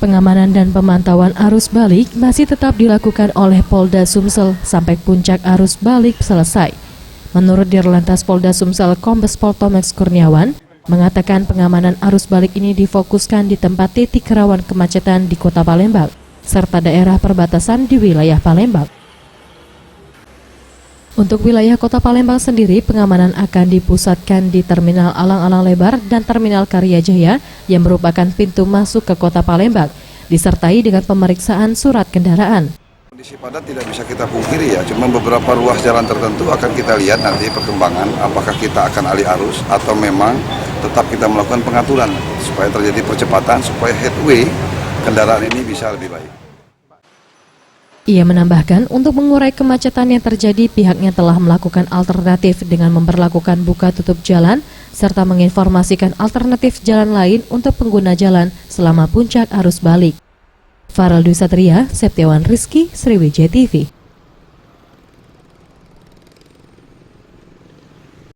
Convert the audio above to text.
Pengamanan dan pemantauan arus balik masih tetap dilakukan oleh Polda Sumsel sampai puncak arus balik selesai. Menurut Dirlantas Polda Sumsel Kombes Pol Tomex Kurniawan, mengatakan pengamanan arus balik ini difokuskan di tempat titik rawan kemacetan di Kota Palembang, serta daerah perbatasan di wilayah Palembang. Untuk wilayah Kota Palembang sendiri, pengamanan akan dipusatkan di Terminal Alang-Alang Lebar dan Terminal Karyajaya yang merupakan pintu masuk ke Kota Palembang, disertai dengan pemeriksaan surat kendaraan. Kondisi padat tidak bisa kita pungkiri ya, cuma beberapa ruas jalan tertentu akan kita lihat nanti perkembangan, apakah kita akan alih arus atau memang tetap kita melakukan pengaturan supaya terjadi percepatan, supaya headway kendaraan ini bisa lebih baik. Ia menambahkan untuk mengurai kemacetan yang terjadi, pihaknya telah melakukan alternatif dengan memberlakukan buka tutup jalan serta menginformasikan alternatif jalan lain untuk pengguna jalan selama puncak arus balik. Farel Dwi Satria, Septiawan Rizky, Sriwijaya TV.